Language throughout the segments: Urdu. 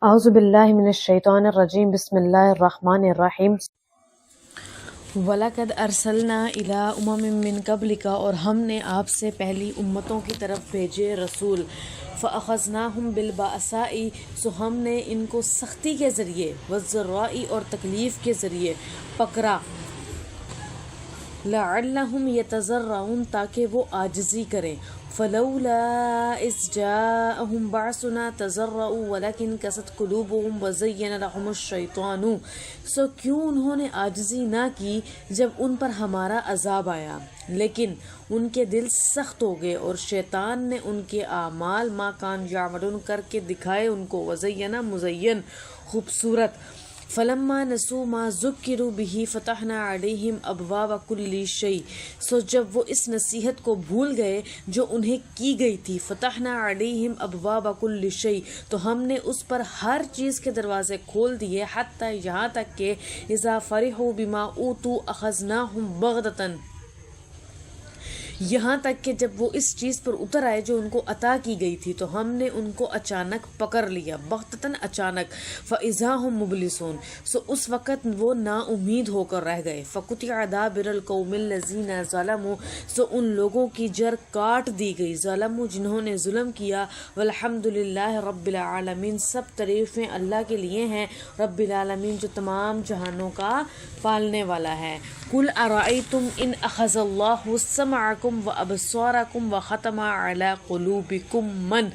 اعوذ باللہ من الشیطان الرجیم بسم اللہ الرحمن الرحیم وَلَقَدْ أَرْسَلْنَا إِلَىٰ أُمَمٍ مِّن قَبْلِكَ اور ہم نے آپ سے پہلی امتوں کی طرف بھیجے رسول فَأَخَذْنَاهُمْ بِالْبَأْسَاءِ سو ہم نے ان کو سختی کے ذریعے وَالضَّرَّاءِ اور تکلیف کے ذریعے پکڑا لَعَلَّهُمْ يَتَضَرَّعُونَ تاکہ وہ عاجزی کریں فَلَوْلَا إِذْ جَاءَهُمْ بَعْسُنَا تَضَرَّعُوا وَلَكِنْ قَسَتْ قُلُوبُهُمْ وَزَيَّنَ لَهُمُ الشَّيْطَانُ سو کیوں انہوں نے عاجزی نہ کی جب ان پر ہمارا عذاب آیا، لیکن ان کے دل سخت ہو گئے اور شیطان نے ان کے اعمال ما کان یعملون کر کے دکھائے ان کو وزینہ مزین خوبصورت فلما نسوا ما ذکروا به فتحنا علیہم ابواب کل شیء سو جب وہ اس نصیحت کو بھول گئے جو انہیں کی گئی تھی فتحنا علیہم ابواب کل شیء تو ہم نے اس پر ہر چیز کے دروازے کھول دیے حتی یہاں تک کہ اذا فرحوا بما اوتوا اخذناہم بغتۃ یہاں تک کہ جب وہ اس چیز پر اتر آئے جو ان کو عطا کی گئی تھی تو ہم نے ان کو اچانک پکڑ لیا بغتتاً اچانک فَإِذَا هُمْ مُبْلِسُونَ سو اس وقت وہ نا امید ہو کر رہ گئے فَقُطِعَ دَابِرَ الْقَوْمِ الَّذِينَ ظَلَمُوا سو ان لوگوں کی جڑ کاٹ دی گئی ظلموا جنہوں نے ظلم کیا وَالْحَمْدُ لِلَّهِ رَبِّ الْعَالَمِينَ سب تعریفیں اللہ کے لیے ہیں رب العالمین جو تمام جہانوں کا پالنے والا ہے قُلْ أَرَأَيْتُمْ إِنْ أَخَذَ اللَّهُ سَمْعَكُمْ وَأَبْصَارَكُمْ وَخَتَمَ عَلَى قُلُوبِكُمْ مَنْ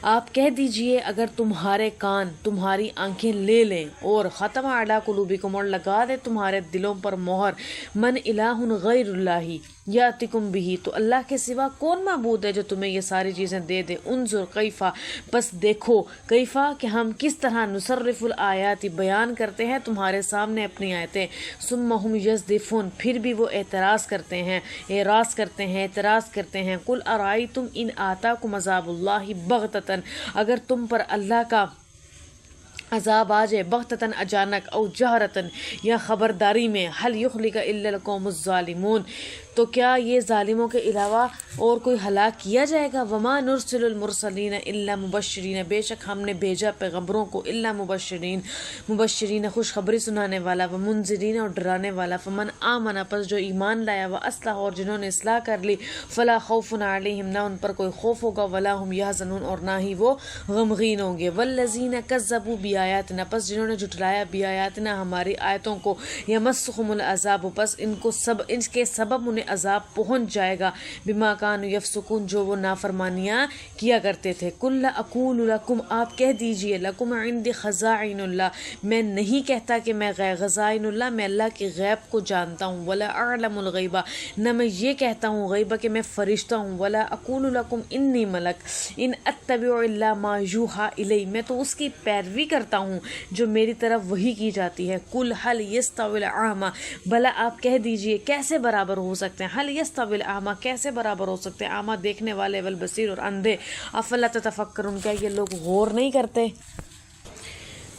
آپ کہہ دیجئے اگر تمہارے کان تمہاری آنکھیں لے لیں اور ختم علی قلوبکم اور لگا دے تمہارے دلوں پر مہر من الہ غیر اللہ یاتکم بھی تو اللہ کے سوا کون معبود ہے جو تمہیں یہ ساری چیزیں دے دے انظر کیفا بس دیکھو کیفا کہ ہم کس طرح نصرف الآیات بیان کرتے ہیں تمہارے سامنے اپنی آیتیں ثم ہم یزدفون پھر بھی وہ اعتراض کرتے ہیں اعتراض کرتے ہیں قل ارائیتم ان آتاکم عذاب اللہ بغتۃ اگر تم پر اللہ کا عذاب آ جائے بغتتاً اچانک او جہرتاً یا خبرداری میں حل یخلق الا القوم الظالمون تو کیا یہ ظالموں کے علاوہ اور کوئی ہلاک کیا جائے گا وما نرسل المرسلین الا مبشرین بے شک ہم نے بھیجا پیغمبروں کو الا مبشرین خوشخبری سنانے والا و منذرین اور ڈرانے والا فمن آمن پس جو ایمان لایا و اصلح اور جنہوں نے اصلاح کر لی فلا خوف علیہم نہ ان پر کوئی خوف ہوگا ولا هم یحزنون اور نہ ہی وہ غمگین ہوں گے والذین کذبوا بیااتنا پس جنہوں نے جھٹلایا بیااتنا ہماری آیتوں کو یمسهم العذاب پس ان کے سبب انہیں عذاب پہنچ جائے گا بما کانوا یفسقون جو وہ نافرمانیاں کیا کرتے تھے قل اقول لکم آپ کہہ دیجئے لکم عندی خزائن اللہ میں نہیں کہتا کہ میں خزائن اللہ میں اللہ کے غیب کو جانتا ہوں ولا اعلم الغیبہ نہ میں یہ کہتا ہوں غیبہ کہ میں فرشتہ ہوں ولا اقول لکم انی ملک ان اتبع الا ما یوحى الی میں تو اس کی پیروی کرتا ہوں جو میری طرف وحی کی جاتی ہے قل هل یستوی الاعمی بھلا آپ کہہ دیجئے کیسے برابر ہو سکتے ہیں حل یستوی الاعمی کیسے برابر ہو سکتے ہیں اعمی دیکھنے والے والبصیر اور اندھے افلا تتفکرون کیا یہ لوگ غور نہیں کرتے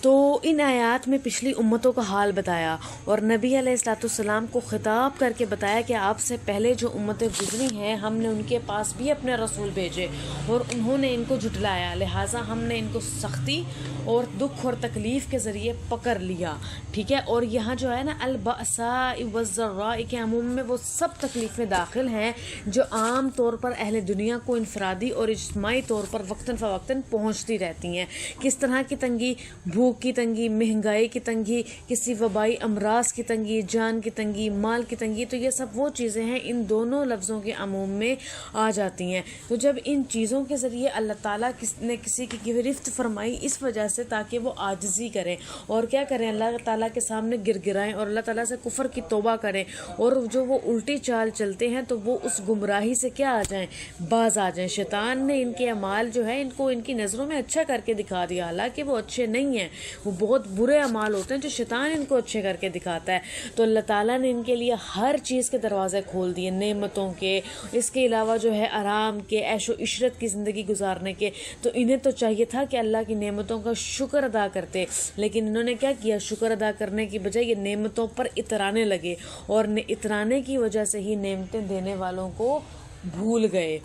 تو ان آیات میں پچھلی امتوں کا حال بتایا اور نبی علیہ الصلوۃ والسلام کو خطاب کر کے بتایا کہ آپ سے پہلے جو امتیں گزری ہیں ہم نے ان کے پاس بھی اپنے رسول بھیجے اور انہوں نے ان کو جھٹلایا لہٰذا ہم نے ان کو سختی اور دکھ اور تکلیف کے ذریعے پکڑ لیا ٹھیک ہے اور یہاں جو ہے نا البأساء والضراء کے عموم میں وہ سب تکلیفیں داخل ہیں جو عام طور پر اہل دنیا کو انفرادی اور اجتماعی طور پر وقتاً فوقتاً پہنچتی رہتی ہیں کس طرح کی تنگی بھوک کی تنگی مہنگائی کی تنگی کسی وبائی امراض کی تنگی جان کی تنگی مال کی تنگی تو یہ سب وہ چیزیں ہیں ان دونوں لفظوں کے عموم میں آ جاتی ہیں تو جب ان چیزوں کے ذریعے اللہ تعالیٰ نے کسی کی گرفت فرمائی اس وجہ سے تاکہ وہ عاجزی کریں اور کیا کریں اللہ تعالیٰ کے سامنے گر گرائیں اور اللہ تعالیٰ سے کفر کی توبہ کریں اور جو وہ الٹی چال چلتے ہیں تو وہ اس گمراہی سے کیا آ جائیں باز آ جائیں شیطان نے ان کے اعمال جو ہے ان کو ان کی نظروں میں اچھا کر کے دکھا دیا حالانکہ وہ اچھے نہیں ہیں وہ بہت برے اعمال ہوتے ہیں جو شیطان ان کو اچھے کر کے دکھاتا ہے تو اللہ تعالیٰ نے ان کے لیے ہر چیز کے دروازے کھول دیے نعمتوں کے اس کے علاوہ جو ہے آرام کے عیش و عشرت کی زندگی گزارنے کے تو انہیں تو چاہیے تھا کہ اللہ کی نعمتوں کا شکر ادا کرتے لیکن انہوں نے کیا کیا شکر ادا کرنے کی بجائے یہ نعمتوں پر اترانے لگے اور اترانے کی وجہ سے ہی نعمتیں دینے والوں کو بھول گئے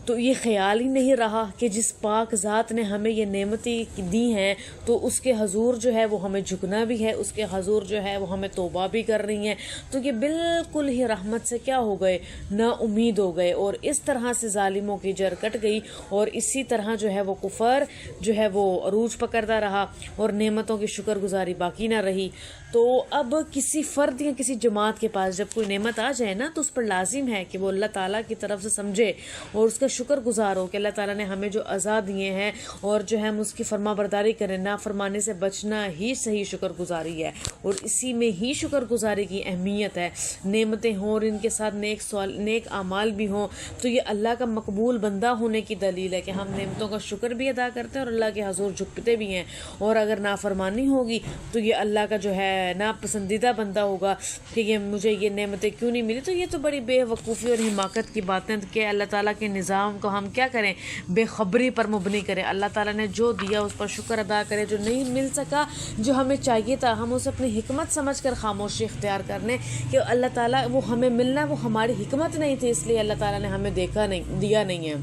تو یہ خیال ہی نہیں رہا کہ جس پاک ذات نے ہمیں یہ نعمتیں دی ہیں تو اس کے حضور جو ہے وہ ہمیں جھکنا بھی ہے، اس کے حضور جو ہے وہ ہمیں توبہ بھی کر رہی ہیں، تو یہ بالکل ہی رحمت سے کیا ہو گئے، نا امید ہو گئے، اور اس طرح سے ظالموں کی جڑ کٹ گئی، اور اسی طرح جو ہے وہ کفر جو ہے وہ عروج پکڑتا رہا اور نعمتوں کی شکر گزاری باقی نہ رہی۔ تو اب کسی فرد یا کسی جماعت کے پاس جب کوئی نعمت آ جائے نا، تو اس پر لازم ہے کہ وہ اللہ تعالیٰ کی طرف سے سمجھے اور اس کا شکر گزار ہو کہ اللہ تعالیٰ نے ہمیں جو عطا دیے ہیں، اور جو ہے ہم اس کی فرما برداری کریں، نافرمانی سے بچنا ہی صحیح شکر گزاری ہے، اور اسی میں ہی شکر گزاری کی اہمیت ہے۔ نعمتیں ہوں اور ان کے ساتھ نیک اعمال بھی ہوں، تو یہ اللہ کا مقبول بندہ ہونے کی دلیل ہے کہ ہم نعمتوں کا شکر بھی ادا کرتے ہیں اور اللہ کے حضور جھکتے بھی ہیں۔ اور اگر نافرمانی ہوگی تو یہ اللہ کا جو ہے ناپسندیدہ بندہ ہوگا کہ یہ مجھے یہ نعمتیں کیوں نہیں ملی۔ تو یہ تو بڑی بے وقوفی اور حماقت کی باتیں کہ اللہ تعالیٰ کے نظام کو ہم کیا کریں، بے خبری پر مبنی کریں۔ اللہ تعالیٰ نے جو دیا اس پر شکر ادا کریں، جو نہیں مل سکا، جو ہمیں چاہیے تھا، ہم اسے اپنی حکمت سمجھ کر خاموشی اختیار کر لیں کہ اللہ تعالیٰ وہ ہمیں ملنا وہ ہماری حکمت نہیں تھی، اس لیے اللہ تعالیٰ نے ہمیں دیا نہیں ہے۔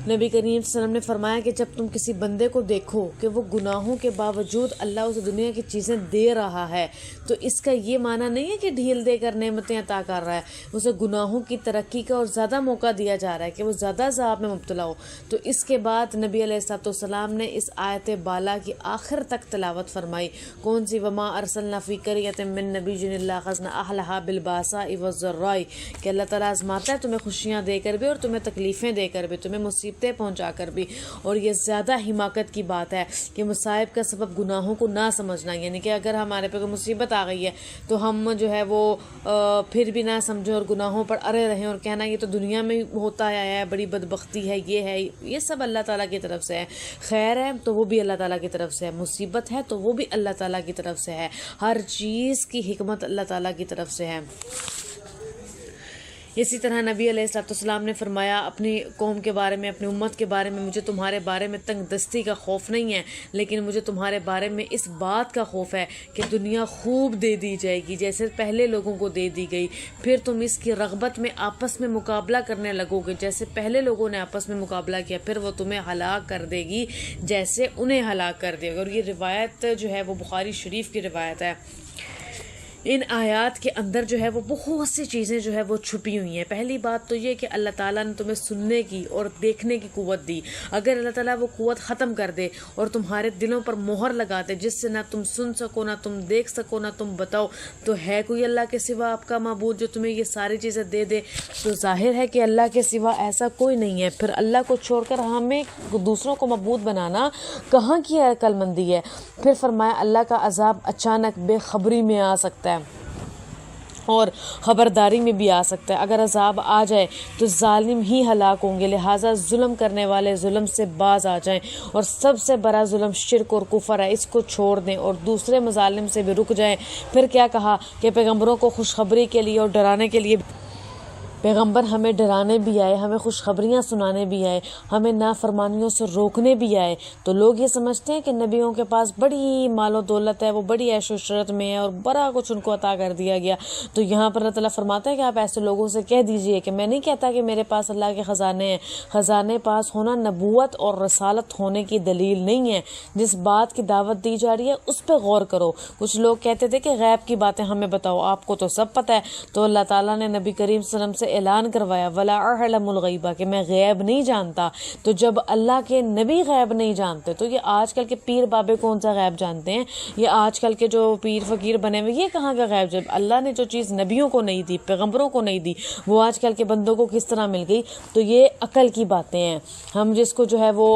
نبی کریم صلی اللہ علیہ وسلم نے فرمایا کہ جب تم کسی بندے کو دیکھو کہ وہ گناہوں کے باوجود اللہ اسے دنیا کی چیزیں دے رہا ہے، تو اس کا یہ معنی نہیں ہے کہ ڈھیل دے کر نعمتیں عطا کر رہا ہے، اسے گناہوں کی ترقی کا اور زیادہ موقع دیا جا رہا ہے کہ وہ زیادہ عذاب میں مبتلا ہو۔ تو اس کے بعد نبی علیہ الصلوۃ والسلام نے اس آیت بالا کی آخر تک تلاوت فرمائی، کون سی؟ وما ارسلنا فی قریۃ من نبی الا اخذنا اہلھا بالباساء والضراء، کہ اللہ تعالیٰ آزماتا ہے تمہیں خوشیاں دے کر بھی اور تمہیں تکلیفیں دے کر بھی، تمہیں مصیبتیں پہنچا کر بھی۔ اور یہ زیادہ حماقت کی بات ہے کہ مصائب کا سبب گناہوں کو نہ سمجھنا، یعنی کہ اگر ہمارے پہ کوئی مصیبت آ گئی ہے تو ہم جو ہے وہ پھر بھی نہ سمجھیں اور گناہوں پر اڑے رہیں اور کہنا یہ تو دنیا میں ہوتا آیا ہے، بڑی بدبختی ہے، یہ سب اللہ تعالیٰ کی طرف سے ہے۔ خیر ہے تو وہ بھی اللہ تعالیٰ کی طرف سے ہے، مصیبت ہے تو وہ بھی اللہ تعالیٰ کی طرف سے ہے، ہر چیز کی حکمت اللہ تعالیٰ کی طرف سے ہے۔ اسی طرح نبی علیہ الصلوۃ والسلام نے فرمایا اپنی قوم کے بارے میں، اپنی امت کے بارے میں، مجھے تمہارے بارے میں تنگ دستی کا خوف نہیں ہے، لیکن مجھے تمہارے بارے میں اس بات کا خوف ہے کہ دنیا خوب دے دی جائے گی جیسے پہلے لوگوں کو دے دی گئی، پھر تم اس کی رغبت میں آپس میں مقابلہ کرنے لگو گے جیسے پہلے لوگوں نے آپس میں مقابلہ کیا، پھر وہ تمہیں ہلاک کر دے گی جیسے انہیں ہلاک کر دے گا۔ اور یہ روایت جو ہے وہ بخاری شریف کی روایت ہے۔ ان آیات کے اندر جو ہے وہ بہت سی چیزیں جو ہے وہ چھپی ہوئی ہیں۔ پہلی بات تو یہ کہ اللہ تعالیٰ نے تمہیں سننے کی اور دیکھنے کی قوت دی، اگر اللہ تعالیٰ وہ قوت ختم کر دے اور تمہارے دلوں پر مہر لگا دے جس سے نہ تم سن سکو، نہ تم دیکھ سکو، نہ تم بتاؤ، تو ہے کوئی اللہ کے سوا آپ کا معبود جو تمہیں یہ ساری چیزیں دے دے؟ تو ظاہر ہے کہ اللہ کے سوا ایسا کوئی نہیں ہے، پھر اللہ کو چھوڑ کر ہمیں دوسروں کو معبود بنانا کہاں کی عقل مندی ہے؟ پھر فرمایا اللہ کا عذاب اچانک بے خبری میں آ سکتا ہے اور خبرداری میں بھی آ سکتا ہے۔ اگر عذاب آ جائے تو ظالم ہی ہلاک ہوں گے، لہٰذا ظلم کرنے والے ظلم سے باز آ جائیں، اور سب سے بڑا ظلم شرک اور کفر ہے، اس کو چھوڑ دیں اور دوسرے مظالم سے بھی رک جائیں۔ پھر کیا کہا کہ پیغمبروں کو خوشخبری کے لیے اور ڈرانے کے لیے پیغمبر ہمیں ڈرانے بھی آئے، ہمیں خوشخبریاں سنانے بھی آئے، ہمیں نافرمانیوں سے روکنے بھی آئے۔ تو لوگ یہ سمجھتے ہیں کہ نبیوں کے پاس بڑی مال و دولت ہے، وہ بڑی عیش و عشرت میں ہے اور بڑا کچھ ان کو عطا کر دیا گیا۔ تو یہاں پر اللہ تعالیٰ فرماتا ہے کہ آپ ایسے لوگوں سے کہہ دیجئے کہ میں نہیں کہتا کہ میرے پاس اللہ کے خزانے ہیں، خزانے پاس ہونا نبوت اور رسالت ہونے کی دلیل نہیں ہے۔ جس بات کی دعوت دی جا رہی ہے اس پہ غور کرو۔ کچھ لوگ کہتے تھے کہ غیب کی باتیں ہمیں بتاؤ، آپ کو تو سب پتہ ہے۔ تو اللہ تعالیٰ نے نبی کریم صلی اللہ علیہ وسلم سے اعلان کروایا وَلَا أَعْلَمُ الْغَيْبَ، کہ میں غیب نہیں جانتا۔ تو جب اللہ کے نبی غیب نہیں جانتے تو یہ آج کل کے پیر بابے کون سا غیب جانتے ہیں؟ یہ آج کل کے جو پیر فقیر بنے ہوئے یہ کہاں کا غیب؟ جب اللہ نے جو چیز نبیوں کو نہیں دی، پیغمبروں کو نہیں دی، وہ آج کل کے بندوں کو کس طرح مل گئی؟ تو یہ عقل کی باتیں ہیں، ہم جس کو جو ہے وہ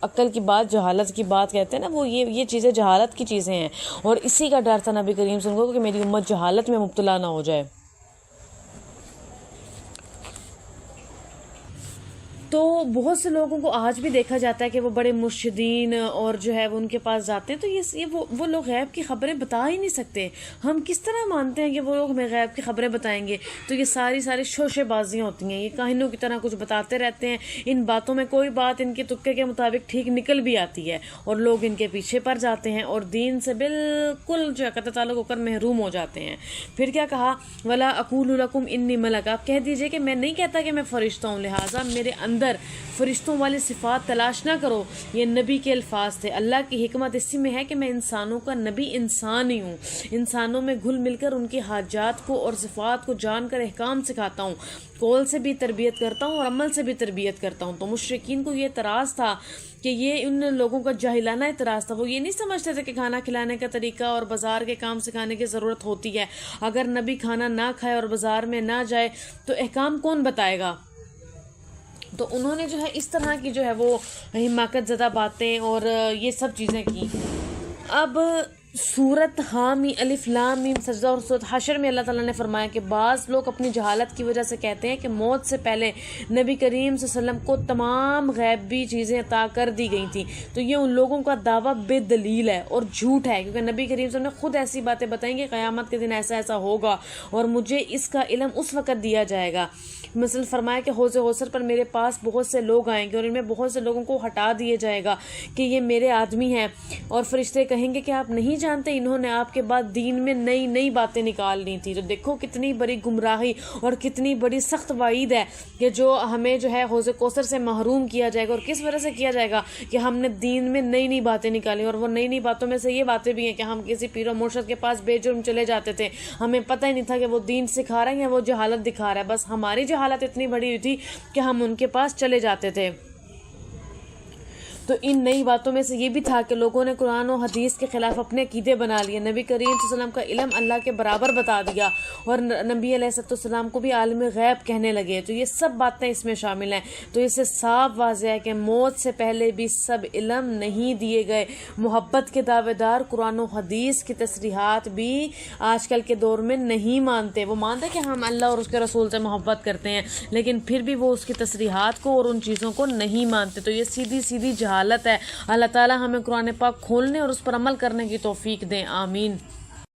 عقل کی بات، جہالت کی بات کہتے ہیں نا، وہ یہ چیزیں جہالت کی چیزیں ہیں، اور اسی کا ڈر تھا نبی کریم صلی اللہ علیہ وسلم کو کہ میری امت جہالت میں مبتلا نہ ہو جائے۔ تو بہت سے لوگوں کو آج بھی دیکھا جاتا ہے کہ وہ بڑے مرشدین اور جو ہے وہ ان کے پاس جاتے ہیں تو یہ وہ لوگ غیب کی خبریں بتا ہی نہیں سکتے. ہم کس طرح مانتے ہیں کہ وہ لوگ ہمیں غیب کی خبریں بتائیں گے؟ تو یہ ساری شوشے بازیاں ہوتی ہیں. یہ کاہنوں کی طرح کچھ بتاتے رہتے ہیں. ان باتوں میں کوئی بات ان کے تکے کے مطابق ٹھیک نکل بھی آتی ہے اور لوگ ان کے پیچھے پڑ جاتے ہیں اور دین سے بالکل جو ہے قطع تعلق ہو کر محروم ہو جاتے ہیں. پھر کیا کہا؟ ولا اقول لکم انی ملک. آپ کہہ دیجئے کہ میں نہیں کہتا کہ میں فرشتہ ہوں، لہٰذا میرے اندر فرشتوں والی صفات تلاش نہ کرو. یہ نبی کے الفاظ تھے. اللہ کی حکمت اسی میں ہے کہ میں انسانوں کا نبی انسان ہی ہوں. انسانوں میں گھل مل کر ان کی حاجات کو اور صفات کو جان کر احکام سکھاتا ہوں. قول سے بھی تربیت کرتا ہوں اور عمل سے بھی تربیت کرتا ہوں. تو مشرکین کو یہ اعتراض تھا کہ یہ ان لوگوں کا جاہلانہ اعتراض تھا. وہ یہ نہیں سمجھتے تھے کہ کھانا کھلانے کا طریقہ اور بازار کے کام سکھانے کی ضرورت ہوتی ہے. اگر نبی کھانا نہ کھائے اور بازار میں نہ جائے تو احکام کون بتائے گا؟ تو انہوں نے جو ہے اس طرح کی جو ہے وہ حماقت زدہ باتیں اور یہ سب چیزیں کی. اب سورت حامی الف لام میم سجدہ اور سورت حشر میں اللہ تعالیٰ نے فرمایا کہ بعض لوگ اپنی جہالت کی وجہ سے کہتے ہیں کہ موت سے پہلے نبی کریم صلی اللہ علیہ وسلم کو تمام غیبی چیزیں عطا کر دی گئی تھیں. تو یہ ان لوگوں کا دعویٰ بے دلیل ہے اور جھوٹ ہے، کیونکہ نبی کریم صلی اللہ علیہ وسلم نے خود ایسی باتیں بتائیں کہ قیامت کے دن ایسا ایسا ہوگا اور مجھے اس کا علم اس وقت دیا جائے گا. مثلا فرمایا کہ حوض کوثر پر میرے پاس بہت سے لوگ آئیں گے اور ان میں بہت سے لوگوں کو ہٹا دیا جائے گا کہ یہ میرے آدمی ہیں، اور فرشتے کہیں گے کہ آپ نہیں جانتے انہوں نے آپ کے بعد دین میں نئی باتیں نکالنی تھی. تو دیکھو کتنی بڑی گمراہی اور کتنی بڑی سخت وعید ہے کہ جو ہمیں جو ہے حوض کوثر سے محروم کیا جائے گا. اور کس وجہ سے کیا جائے گا؟ کہ ہم نے دین میں نئی باتیں نکالی. اور وہ نئی باتوں میں سے یہ باتیں بھی ہیں کہ ہم کسی پیر و مرشد کے پاس بے جرم چلے جاتے تھے، ہمیں پتہ ہی نہیں تھا کہ وہ دین سکھا رہے ہیں یا وہ جہالت دکھا رہا ہے. بس ہماری جہالت اتنی بڑی ہوئی تھی کہ ہم ان کے پاس چلے جاتے تھے. تو ان نئی باتوں میں سے یہ بھی تھا کہ لوگوں نے قرآن و حدیث کے خلاف اپنے عقیدے بنا لیے. نبی کریم صلی اللہ علیہ وسلم کا علم اللہ کے برابر بتا دیا اور نبی علیہ السلام کو بھی عالم غیب کہنے لگے. تو یہ سب باتیں اس میں شامل ہیں. تو اس سے صاف واضح ہے کہ موت سے پہلے بھی سب علم نہیں دیے گئے. محبت کے دعوے دار قرآن و حدیث کی تصریحات بھی آج کل کے دور میں نہیں مانتے. وہ مانتے کہ ہم اللہ اور اس کے رسول سے محبت کرتے ہیں، لیکن پھر بھی وہ اس کی تصریحات کو اور ان چیزوں کو نہیں مانتے. تو یہ سیدھی جہالت ہے. اللہ تعالی ہمیں قرآن پاک کھولنے اور اس پر عمل کرنے کی توفیق دیں. آمین.